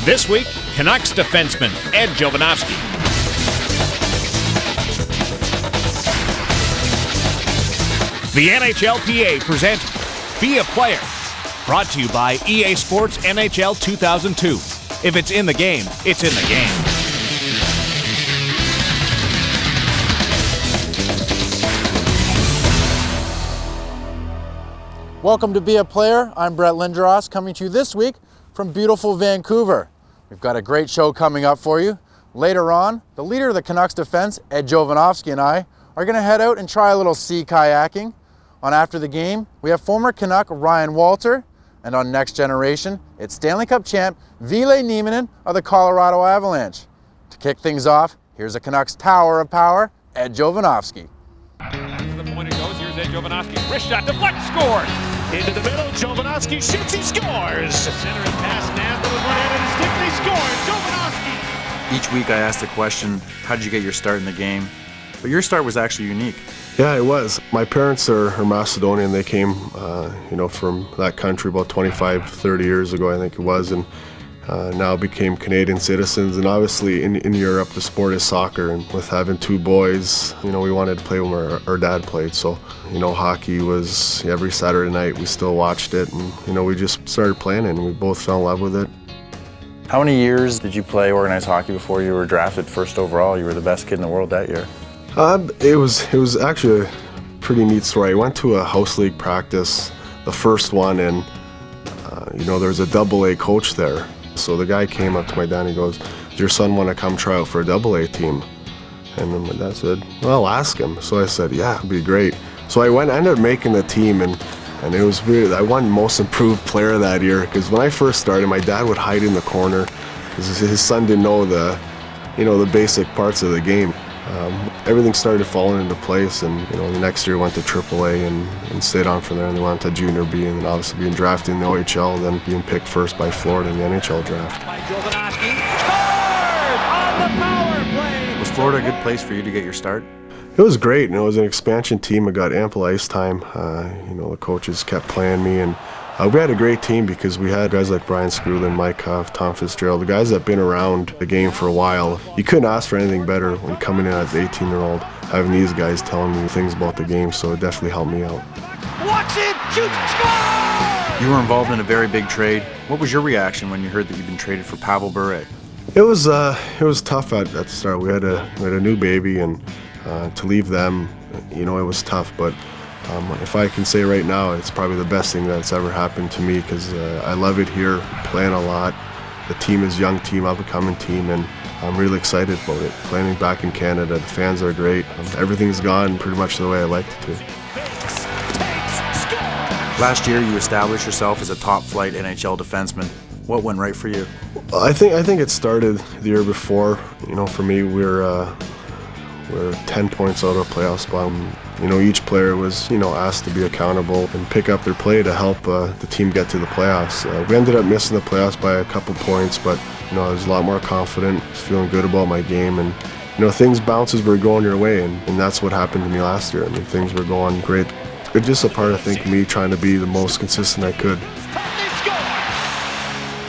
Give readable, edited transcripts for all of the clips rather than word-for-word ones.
This week, Canucks defenseman Ed Jovanovski. The NHLPA present Be a Player. Brought to you by EA Sports NHL 2002. If it's in the game, it's in the game. Welcome to Be a Player. I'm Brett Lindros, coming to you this week from beautiful Vancouver. We've got a great show coming up for you. Later on, the leader of the Canucks defense, Ed Jovanovski, and I are going to head out and try a little sea kayaking. On After the Game, we have former Canuck Ryan Walter, and on Next Generation, it's Stanley Cup champ Ville Nieminen of the Colorado Avalanche. To kick things off, here's a Canucks Tower of Power, Ed Jovanovski. To the point it goes. Here's Ed Jovanovski. Wrist shot, deflect, scores. Into the middle, Jovanovski shoots, he scores! Center and pass, Nasdaq with one hand and stick, they score. Jovanovski. Each week I ask the question, how did you get your start in the game? But your start was actually unique. Yeah, it was. My parents are Macedonian. They came, from that country about 25, 30 years ago, I think it was, and now became Canadian citizens. And obviously in Europe, the sport is soccer. And with having two boys, we wanted to play where our dad played. So, hockey was every Saturday night. We still watched it, and, we just started playing it, and we both fell in love with it. How many years did you play organized hockey before you were drafted first overall? You were the best kid in the world that year. It was actually a pretty neat story. I went to a house league practice, the first one, and there was a AA coach there. So the guy came up to my dad and he goes, "Does your son want to come try out for a AA team?" And then my dad said, "Well, I'll ask him." So I said, "Yeah, it'd be great." So I ended up making the team, and it was weird. I won most improved player that year because when I first started, my dad would hide in the corner because his son didn't know the basic parts of the game. Everything started falling into place, and the next year went to AAA and stayed on from there, and then went to Junior B, and then obviously being drafted in the OHL, and then being picked first by Florida in the NHL Draft. Jovanovski scored on the power play. Was Florida a good place for you to get your start? It was great, it was an expansion team. I got ample ice time. The coaches kept playing me, and we had a great team because we had guys like Brian Skrulin, Mike Huff, Tom Fitzgerald, the guys that have been around the game for a while. You couldn't ask for anything better when coming in as an 18-year-old, having these guys telling me things about the game, so it definitely helped me out. Watch it, shoot, score! You were involved in a very big trade. What was your reaction when you heard that you'd been traded for Pavel Bure? It was tough at the start. We had a new baby, and to leave them, it was tough, but if I can say right now, it's probably the best thing that's ever happened to me because I love it here, playing a lot. The team is a young team, up-and-coming team, and I'm really excited about it. Playing back in Canada, the fans are great. Everything's gone pretty much the way I liked it to. Last year, you established yourself as a top-flight NHL defenseman. What went right for you? I think it started the year before. For me, we're 10 points out of a playoff spot. Each player was, asked to be accountable and pick up their play to help the team get to the playoffs. We ended up missing the playoffs by a couple points, but, I was a lot more confident, feeling good about my game, and, bounces were going your way, and that's what happened to me last year. Things were going great. It's just a part of, me trying to be the most consistent I could.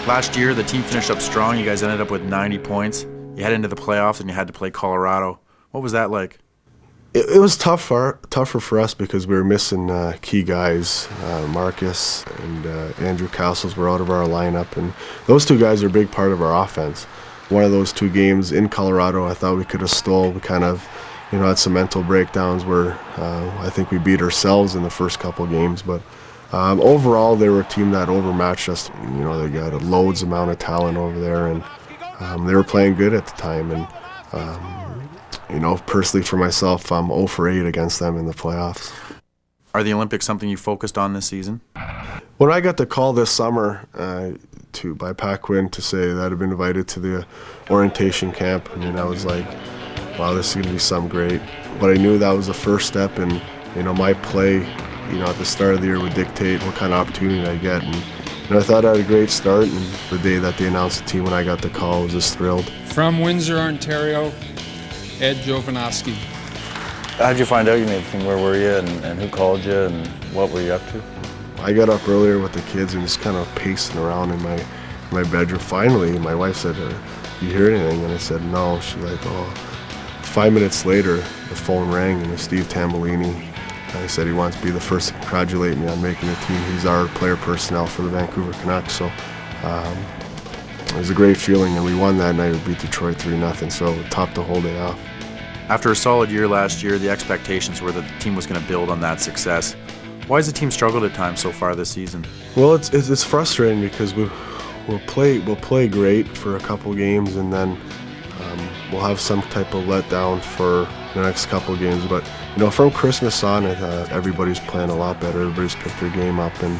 Last year, the team finished up strong. You guys ended up with 90 points. You head into the playoffs, and you had to play Colorado. What was that like? It was tougher for us because we were missing key guys. Marcus and Andrew Castles were out of our lineup, and those two guys are a big part of our offense. One of those two games in Colorado, I thought we could have stole. We kind of, had some mental breakdowns where I think we beat ourselves in the first couple of games, but overall they were a team that overmatched us. They got a loads amount of talent over there, and they were playing good at the time, and personally for myself, I'm 0 for 8 against them in the playoffs. Are the Olympics something you focused on this season? When I got the call this summer by Pat Quinn to say that I'd been invited to the orientation camp, I was like, wow, this is going to be something great. But I knew that was the first step, and my play, at the start of the year would dictate what kind of opportunity I get. And I thought I had a great start, and the day that they announced the team when I got the call, I was just thrilled. From Windsor, Ontario, Ed Jovanovski. How did you find out you made the team? Where were you, and who called you, and what were you up to? I got up earlier with the kids and just kind of pacing around in my bedroom. Finally, my wife said, "You hear anything?" And I said, "No." She's like, "Oh." 5 minutes later, the phone rang, and it was Steve Tambellini. He said he wants to be the first to congratulate me on making the team. He's our player personnel for the Vancouver Canucks. So it was a great feeling, and we won that night. We beat Detroit 3-0, so it topped the whole day off. After a solid year last year, the expectations were that the team was going to build on that success. Why has the team struggled at times so far this season? Well, it's frustrating because we'll play great for a couple games, and then we'll have some type of letdown for the next couple of games. But from Christmas on, everybody's playing a lot better. Everybody's picked their game up, and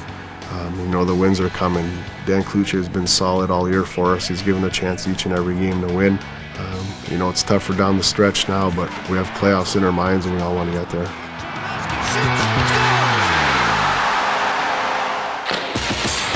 the wins are coming. Dan Klucher has been solid all year for us. He's given a chance each and every game to win. It's tougher down the stretch now, but we have playoffs in our minds, and we all want to get there.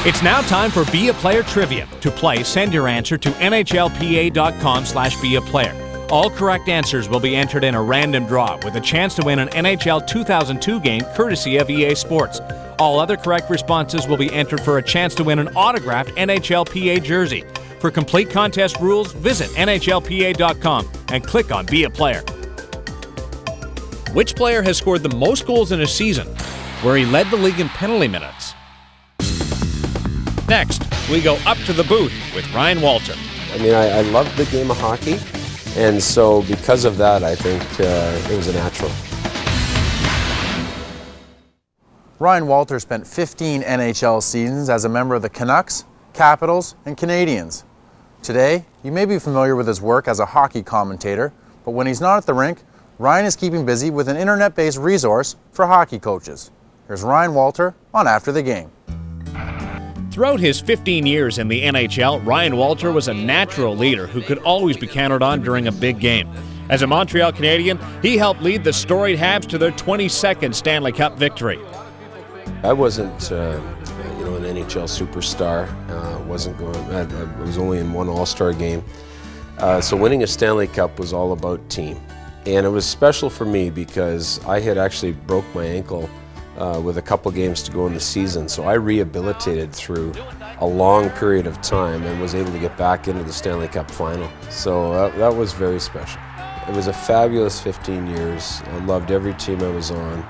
It's now time for Be a Player Trivia. To play, send your answer to NHLPA.com/beaplayer. All correct answers will be entered in a random draw with a chance to win an NHL 2002 game courtesy of EA Sports. All other correct responses will be entered for a chance to win an autographed NHLPA jersey. For complete contest rules, visit NHLPA.com and click on Be a Player. Which player has scored the most goals in a season, where he led the league in penalty minutes? Next, we go up to the booth with Ryan Walter. I love the game of hockey, and so because of that, I think it was a natural. Ryan Walter spent 15 NHL seasons as a member of the Canucks, Capitals, and Canadiens. Today, you may be familiar with his work as a hockey commentator, but when he's not at the rink, Ryan is keeping busy with an internet-based resource for hockey coaches. Here's Ryan Walter on After the Game. Throughout his 15 years in the NHL, Ryan Walter was a natural leader who could always be counted on during a big game. As a Montreal Canadian, he helped lead the storied Habs to their 22nd Stanley Cup victory. I wasn't, an NHL superstar. I was only in one All-Star game. So winning a Stanley Cup was all about team. And it was special for me because I had actually broke my ankle with a couple games to go in the season. So I rehabilitated through a long period of time and was able to get back into the Stanley Cup final. So that was very special. It was a fabulous 15 years. I loved every team I was on.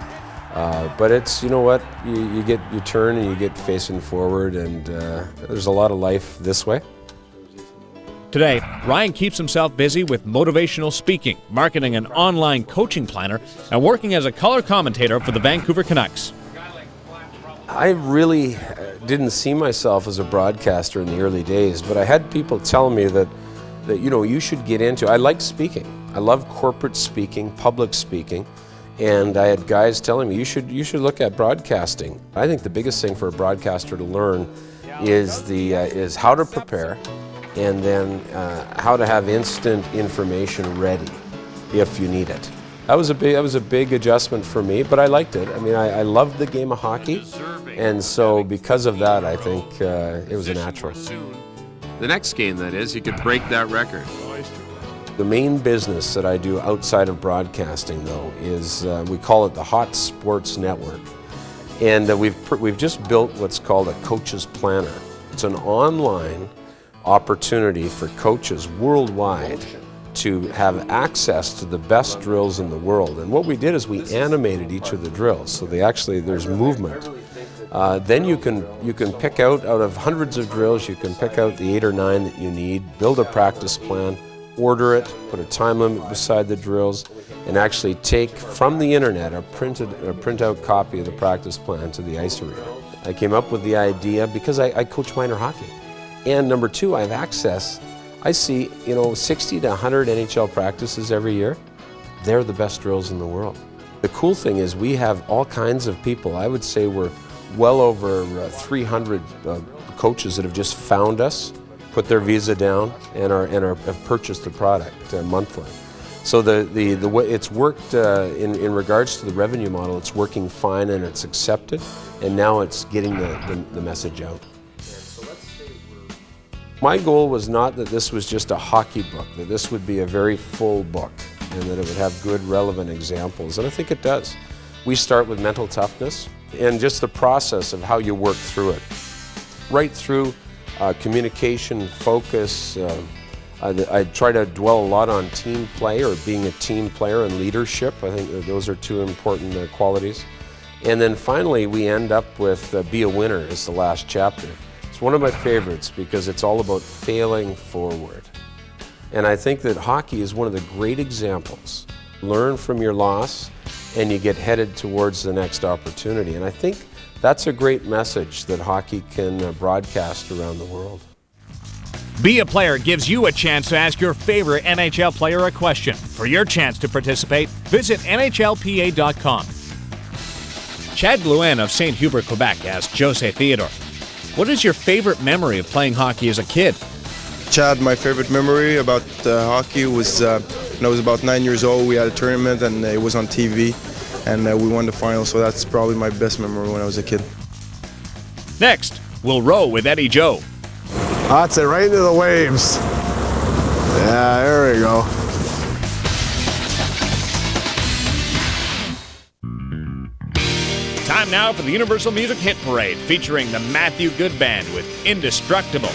But it's, you get your turn and you get facing forward, and there's a lot of life this way. Today, Ryan keeps himself busy with motivational speaking, marketing an online coaching planner, and working as a color commentator for the Vancouver Canucks. I really didn't see myself as a broadcaster in the early days, but I had people tell me that you should get into. I like speaking. I love corporate speaking, public speaking. And I had guys telling me, you should look at broadcasting. I think the biggest thing for a broadcaster to learn is how to prepare, and then how to have instant information ready if you need it. That was a big adjustment for me, but I liked it. I loved the game of hockey, and so because of that, I think it was a natural. The next game, that is, you could break that record. The main business that I do outside of broadcasting, though, is we call it the Hot Sports Network. And we've just built what's called a coach's planner. It's an online opportunity for coaches worldwide to have access to the best drills in the world. And what we did is we animated each of the drills, so there's movement. Then you can pick out of hundreds of drills, you can pick out the 8 or 9 that you need, build a practice plan, order it, put a time limit beside the drills, and actually take from the internet a printout copy of the practice plan to the ice arena. I came up with the idea because I coach minor hockey. And number 2, I have access. I see 60 to 100 NHL practices every year. They're the best drills in the world. The cool thing is we have all kinds of people. I would say we're well over 300 coaches that have just found us, put their visa down, and have purchased the product monthly. So the way it's worked in regards to the revenue model, it's working fine and it's accepted, and now it's getting the message out. My goal was not that this was just a hockey book, that this would be a very full book and that it would have good, relevant examples, and I think it does. We start with mental toughness and just the process of how you work through it, right through communication, focus. I try to dwell a lot on team play, or being a team player, and leadership. I think those are two important qualities. And then finally, we end up with be a winner is the last chapter. It's one of my favorites because it's all about failing forward. And I think that hockey is one of the great examples. Learn from your loss and you get headed towards the next opportunity. And I think that's a great message that hockey can broadcast around the world. Be a Player gives you a chance to ask your favorite NHL player a question. For your chance to participate, visit NHLPA.com. Chad Glouin of St. Hubert, Quebec asked Jose Theodore, what is your favorite memory of playing hockey as a kid? Chad, my favorite memory about hockey was when I was about 9 years old. We had a tournament and it was on TV, and we won the final, so that's probably my best memory when I was a kid. Next, we'll row with Eddie Joe. That's it, right into the waves. Yeah, there we go. Time now for the Universal Music Hit Parade, featuring the Matthew Good Band with Indestructible.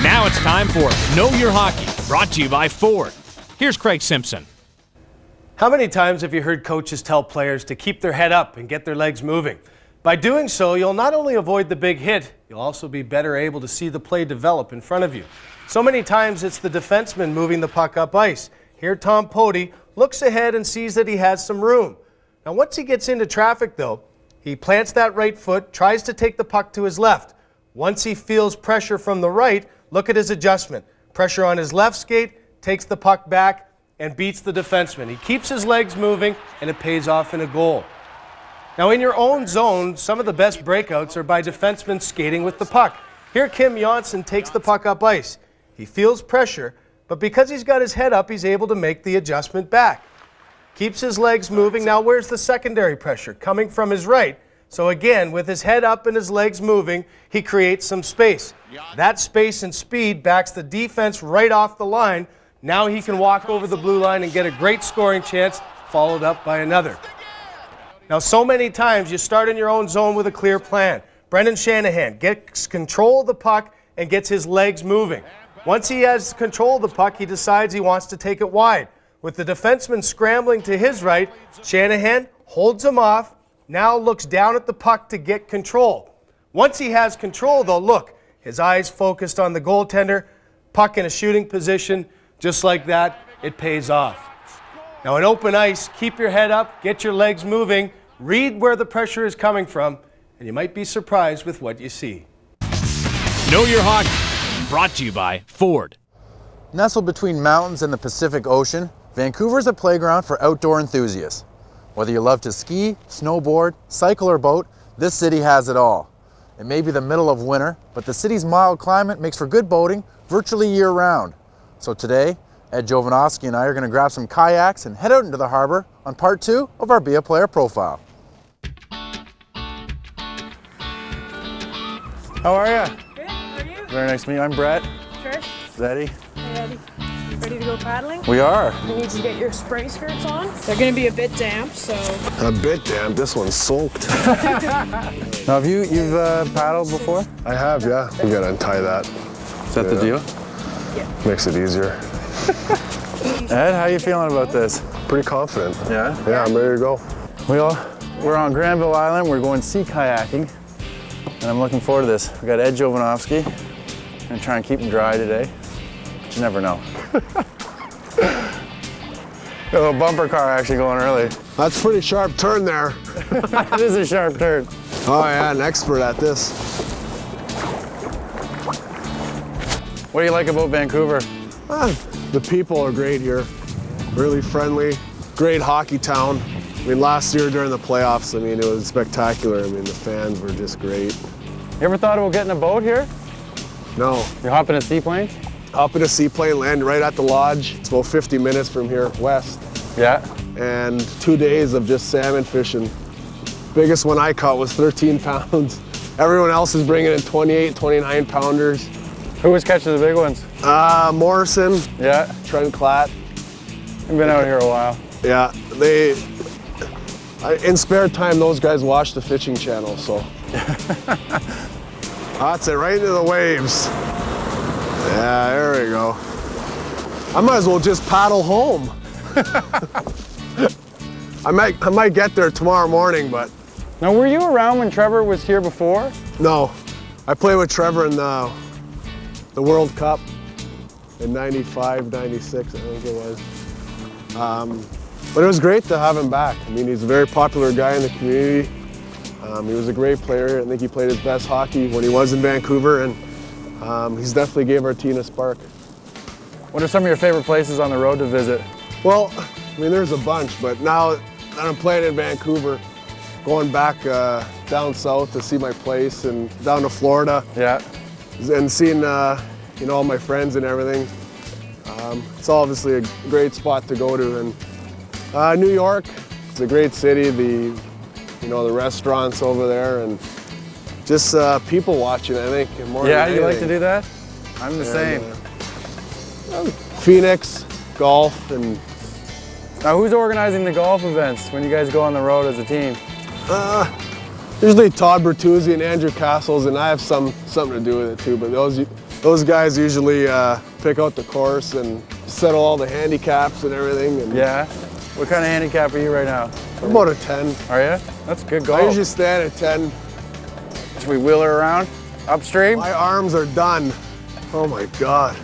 Now it's time for Know Your Hockey, brought to you by Ford. Here's Craig Simpson. How many times have you heard coaches tell players to keep their head up and get their legs moving? By doing so, you'll not only avoid the big hit, you'll also be better able to see the play develop in front of you. So many times it's the defenseman moving the puck up ice. Here Tom Pody looks ahead and sees that he has some room. Now once he gets into traffic though, he plants that right foot, tries to take the puck to his left. Once he feels pressure from the right, look at his adjustment. Pressure on his left skate, takes the puck back and beats the defenseman. He keeps his legs moving and it pays off in a goal. Now in your own zone, some of the best breakouts are by defensemen skating with the puck. Here Kim Janssen takes the puck up ice. He feels pressure, but because he's got his head up, he's able to make the adjustment back. Keeps his legs moving. Now where's the secondary pressure? Coming from his right. So again, with his head up and his legs moving, he creates some space. That space and speed backs the defense right off the line. Now he can walk over the blue line and get a great scoring chance, followed up by another. Now so many times you start in your own zone with a clear plan. Brendan Shanahan gets control of the puck and gets his legs moving. Once he has control of the puck, he decides he wants to take it wide. With the defenseman scrambling to his right, Shanahan holds him off, now looks down at the puck to get control. Once he has control though, look, his eyes focused on the goaltender, puck in a shooting position, just like that, it pays off. Now in open ice, keep your head up, get your legs moving, read where the pressure is coming from, and you might be surprised with what you see. Know Your Hockey, brought to you by Ford. Nestled between mountains and the Pacific Ocean, Vancouver is a playground for outdoor enthusiasts. Whether you love to ski, snowboard, cycle or boat, this city has it all. It may be the middle of winter, but the city's mild climate makes for good boating virtually year-round. So today, Ed Jovanovski and I are going to grab some kayaks and head out into the harbor on part 2 of our Be a Player profile. How are you? Good, how are you? Very nice to meet you. I'm Brett. Trish. Eddie. Hey Eddie. Ready to go paddling? We are. You need to get your spray skirts on. They're going to be a bit damp, so... A bit damp. This one's soaked. Now, you've paddled before? I have, yeah. You gotta untie that. Is that the deal? Yeah. Makes it easier. Ed, how are you feeling about this? Pretty confident. Yeah? Yeah, I'm ready to go. We all We're on Granville Island. We're going sea kayaking, and I'm looking forward to this. We got Ed Jovanovski. I'm gonna try and keep him dry today, but you never know. Got a little bumper car actually going early. That's a pretty sharp turn there. It is a sharp turn. Oh yeah, an expert at this. What do you like about Vancouver? The people are great here. Really friendly, great hockey town. I mean, last year during the playoffs, I mean, it was spectacular. I mean, the fans were just great. You ever thought about getting a boat here? No. You're hopping a seaplane? Up in a seaplane, land right at the lodge. It's about 50 minutes from here, west. Yeah. And 2 days of just salmon fishing. Biggest one I caught was 13 pounds. Everyone else is bringing in 28, 29 pounders. Who was catching the big ones? Morrison. Yeah. Trent Klatt. I've been out here a while. Yeah, in spare time, those guys watch the fishing channel, so. That's it, right into the waves. Yeah, there we go. I might as well just paddle home. I might get there tomorrow morning, but. Now, were you around when Trevor was here before? No, I played with Trevor in the World Cup in 95, 96, I think it was. But it was great to have him back. I mean, he's a very popular guy in the community. He was a great player. I think he played his best hockey when he was in Vancouver, and he's definitely gave our team a spark. What are some of your favorite places on the road to visit? Well, I mean, there's a bunch, but now that I'm playing in Vancouver, going back down south to see my place and down to Florida. Yeah. And seeing, you know, all my friends and everything. It's obviously a great spot to go to. And New York, it's a great city. The restaurants over there, and just people watching, I think. More yeah, than you like anything. to do that? I'm the same. Phoenix, golf, and. Now, who's organizing the golf events when you guys go on the road as a team? Usually Todd Bertuzzi and Andrew Castles, and I have something to do with it too. But those guys usually pick out the course and settle all the handicaps and everything. And yeah. What kind of handicap are you right now? I'm about a 10. Are you? That's a good golf. I usually stand at 10. Should we wheel her around upstream? My arms are done. Oh my God.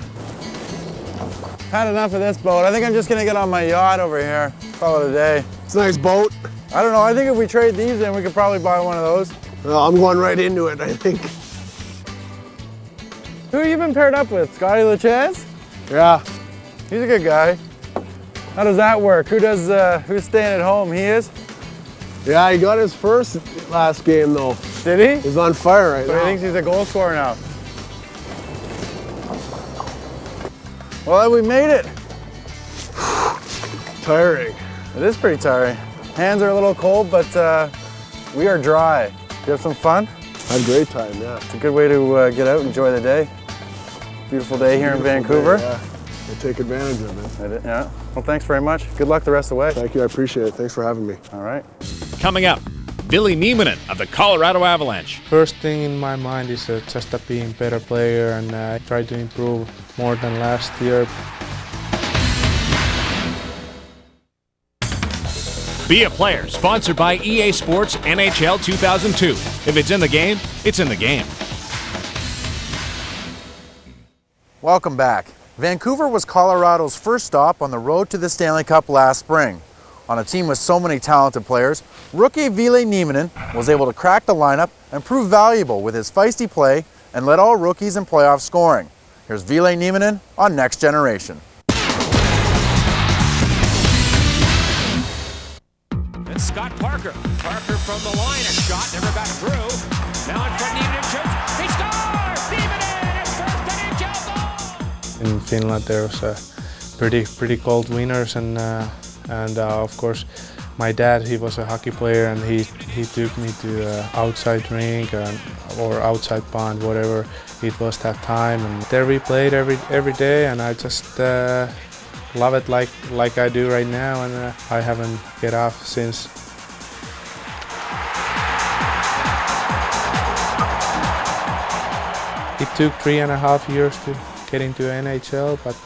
Had enough of this boat. I think I'm just gonna get on my yacht over here. Call it a day. It's a nice boat. I don't know. I think if we trade these in, we could probably buy one of those. Well, I'm going right into it, I think. Who have you been paired up with? Scotty LeChance? Yeah. He's a good guy. How does that work? Who's staying at home? He is? Yeah, he got his first last game though. Did he? He's on fire right so now. He thinks he's a goal scorer now. Well, we made it. Tiring. It is pretty tiring. Hands are a little cold, but we are dry. Did you have some fun? I had a great time, yeah. It's a good way to get out and enjoy the day. Beautiful day here in Vancouver. Day, yeah. We'll take advantage of it. Yeah. Well, thanks very much. Good luck the rest of the way. Thank you, I appreciate it. Thanks for having me. All right. Coming up, Billy Nieminen of the Colorado Avalanche. First thing in my mind is just being a better player and try to improve more than last year. Be a Player, sponsored by EA Sports NHL 2002. If it's in the game, it's in the game. Welcome back. Vancouver was Colorado's first stop on the road to the Stanley Cup last spring. On a team with so many talented players, rookie Ville Nieminen was able to crack the lineup and prove valuable with his feisty play and led all rookies in playoff scoring. Here's Ville Nieminen on Next Generation. It's Scott Parker. Parker from the line, a shot, never got through. Now in front, Nieminen shoots. He scores! Nieminen, his first NHL goal! In Finland, there was pretty cold winters, and of course, my dad, he was a hockey player, and he took me to outside rink or outside pond, whatever it was that time, and there we played every day, and I just love it like I do right now, and I haven't get off since. It took 3.5 years getting to NHL, but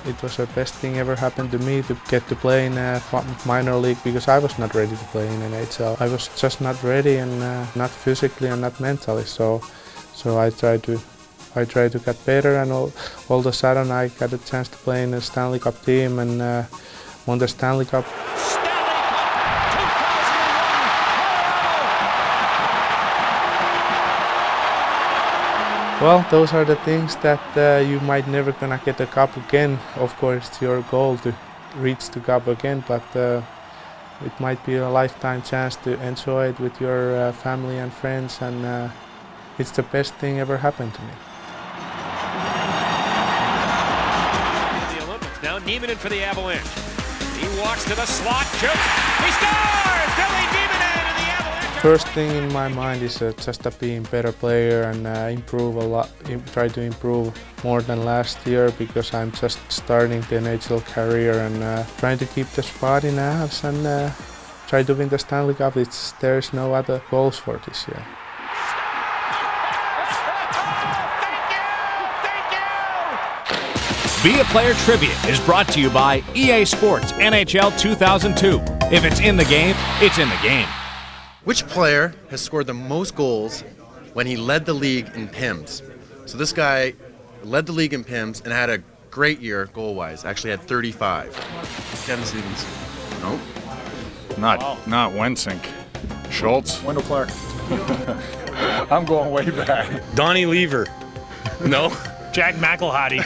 it was the best thing ever happened to me to get to play in a minor league, because I was not ready to play in NHL. I was just not ready, and not physically and not mentally. So I tried to get better, and all of a sudden I got a chance to play in a Stanley Cup team and won the Stanley Cup. Well, those are the things that you might never gonna get a cup again. Of course, it's your goal to reach the cup again, but it might be a lifetime chance to enjoy it with your family and friends, and it's the best thing ever happened to me. The Olympics. Now Nieminen for the Avalanche. He walks to the slot, shoots, he scores! Billy Nieminen and the Avalanche. First thing in my mind is just to be a better player and improve a lot. Try to improve more than last year, because I'm just starting the NHL career and trying to keep the spot in Avs and try to win the Stanley Cup. There's no other goals for this year. Be a Player Trivia is brought to you by EA Sports NHL 2002. If it's in the game, it's in the game. Which player has scored the most goals when he led the league in PIMS? So this guy led the league in PIMS and had a great year goal-wise. Actually had 35. Kevin Stevens. Nope. Not Wensink. Schultz. Wendell Clark. I'm going way back. Donnie Lever. No. Jack McElhatty.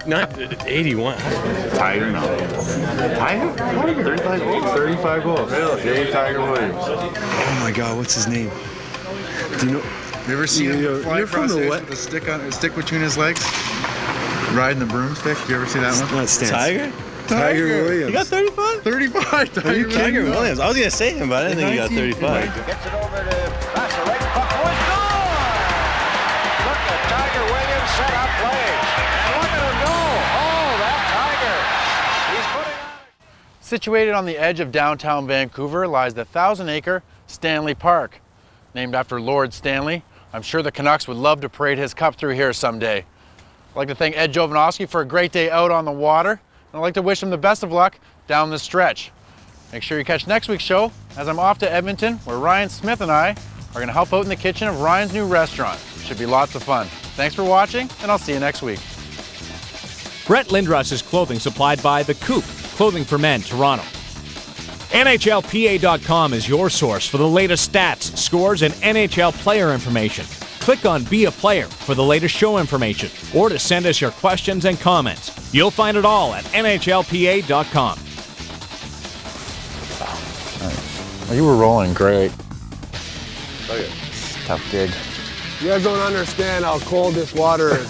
Not 81. Tiger, no. Tiger? 35 goals. 35 goals. Really? Dave Tiger Williams. Oh my God, what's his name? Do you know? You ever seen him fly across the stick between his legs? Riding the broomstick? You ever see that one? Not Stance. Tiger Williams. You got 35? 35. Tiger Williams. I was going to say him, but I didn't think he got 35. Gets it over to Vasilek. Puck was gone! Look at Tiger Williams set up plays. And look at him go! Oh, that Tiger! He's putting on it. Situated on the edge of downtown Vancouver lies the 1,000-acre Stanley Park. Named after Lord Stanley, I'm sure the Canucks would love to parade his cup through here someday. I'd like to thank Ed Jovanovski for a great day out on the water, and I'd like to wish him the best of luck down the stretch. Make sure you catch next week's show, as I'm off to Edmonton, where Ryan Smith and I are going to help out in the kitchen of Ryan's new restaurant. Should be lots of fun. Thanks for watching, and I'll see you next week. Brett Lindros' clothing supplied by The Coop, Clothing for Men, Toronto. NHLPA.com is your source for the latest stats, scores, and NHL player information. Click on Be a Player for the latest show information, or to send us your questions and comments. You'll find it all at NHLPA.com. Well, you were rolling great. Okay. Tough gig. You guys don't understand how cold this water is.